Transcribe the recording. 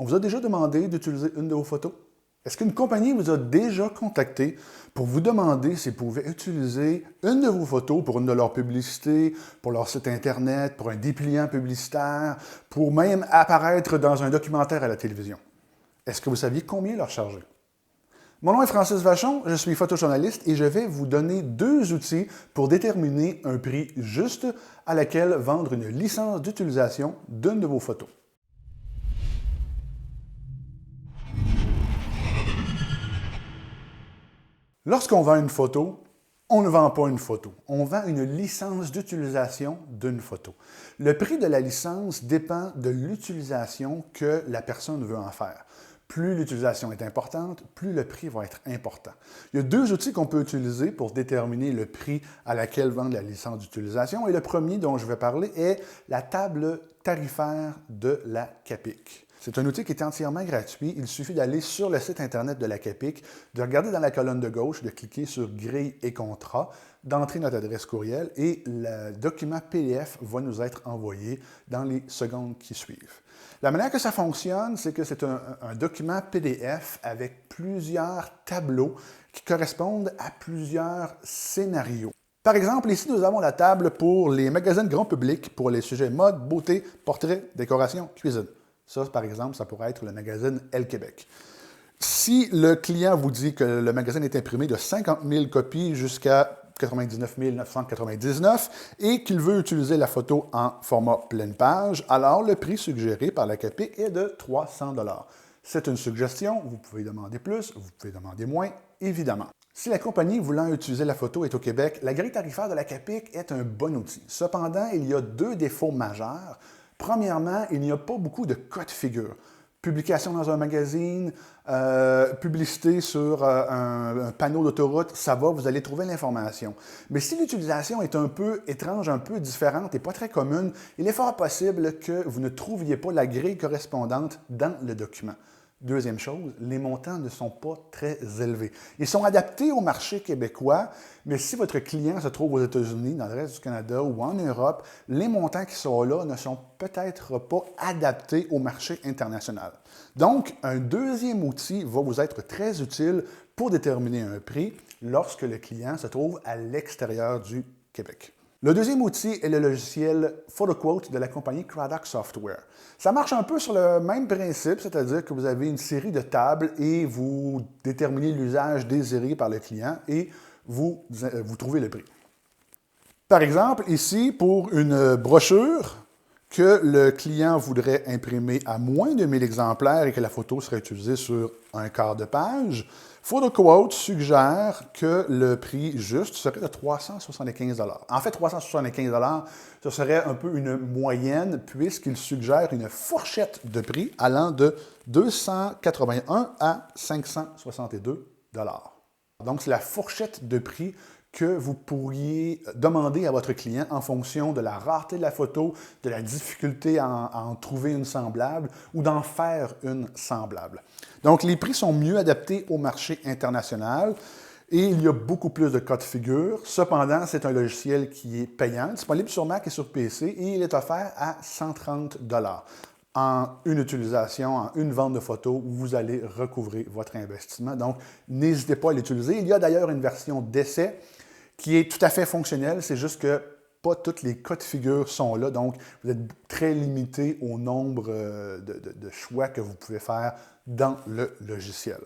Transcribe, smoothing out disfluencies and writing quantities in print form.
On vous a déjà demandé d'utiliser une de vos photos? Est-ce qu'une compagnie vous a déjà contacté pour vous demander s'ils pouvaient utiliser une de vos photos pour une de leurs publicités, pour leur site Internet, pour un dépliant publicitaire, pour même apparaître dans un documentaire à la télévision? Est-ce que vous saviez combien leur charger? Mon nom est Francis Vachon, je suis photojournaliste et je vais vous donner deux outils pour déterminer un prix juste à laquelle vendre une licence d'utilisation d'une de vos photos. Lorsqu'on vend une photo, on ne vend pas une photo. On vend une licence d'utilisation d'une photo. Le prix de la licence dépend de l'utilisation que la personne veut en faire. Plus l'utilisation est importante, plus le prix va être important. Il y a deux outils qu'on peut utiliser pour déterminer le prix à laquelle vendre la licence d'utilisation. Et le premier dont je vais parler est la table tarifaire de la CAPIC. C'est un outil qui est entièrement gratuit. Il suffit d'aller sur le site Internet de la CAPIC, de regarder dans la colonne de gauche, de cliquer sur « Grille et contrat », d'entrer notre adresse courriel et le document PDF va nous être envoyé dans les secondes qui suivent. La manière que ça fonctionne, c'est que c'est un document PDF avec plusieurs tableaux qui correspondent à plusieurs scénarios. Par exemple, ici, nous avons la table pour les magazines grand public pour les sujets mode, beauté, portrait, décoration, cuisine. Ça, par exemple, ça pourrait être le magazine Elle Québec. Si le client vous dit que le magazine est imprimé de 50 000 copies jusqu'à 99 999 et qu'il veut utiliser la photo en format pleine page, alors le prix suggéré par la CAPIC est de 300 $. C'est une suggestion, vous pouvez demander plus, vous pouvez demander moins, évidemment. Si la compagnie voulant utiliser la photo est au Québec, la grille tarifaire de la CAPIC est un bon outil. Cependant, il y a deux défauts majeurs. Premièrement, il n'y a pas beaucoup de cas de figure. Publication dans un magazine, publicité sur un panneau d'autoroute, ça va, vous allez trouver l'information. Mais si l'utilisation est un peu étrange, un peu différente et pas très commune, il est fort possible que vous ne trouviez pas la grille correspondante dans le document. Deuxième chose, les montants ne sont pas très élevés. Ils sont adaptés au marché québécois, mais si votre client se trouve aux États-Unis, dans le reste du Canada ou en Europe, les montants qui sont là ne sont peut-être pas adaptés au marché international. Donc, un deuxième outil va vous être très utile pour déterminer un prix lorsque le client se trouve à l'extérieur du Québec. Le deuxième outil est le logiciel PhotoQuote de la compagnie Cradock Software. Ça marche un peu sur le même principe, c'est-à-dire que vous avez une série de tables et vous déterminez l'usage désiré par le client et vous trouvez le prix. Par exemple, ici, pour une brochure que le client voudrait imprimer à moins de 1000 exemplaires et que la photo serait utilisée sur un quart de page, PhotoQuote suggère que le prix juste serait de 375 $. En fait, 375 $, ce serait un peu une moyenne puisqu'il suggère une fourchette de prix allant de 281 à 562 $. Donc, c'est la fourchette de prix que vous pourriez demander à votre client en fonction de la rareté de la photo, de la difficulté à en trouver une semblable ou d'en faire une semblable. Donc, les prix sont mieux adaptés au marché international et il y a beaucoup plus de cas de figure. Cependant, c'est un logiciel qui est payant, disponible sur Mac et sur PC et il est offert à 130 $. En une utilisation, en une vente de photos, vous allez recouvrer votre investissement. Donc, n'hésitez pas à l'utiliser. Il y a d'ailleurs une version d'essai qui est tout à fait fonctionnelle. C'est juste que pas tous les cas de figure sont là. Donc, vous êtes très limité au nombre de choix que vous pouvez faire dans le logiciel.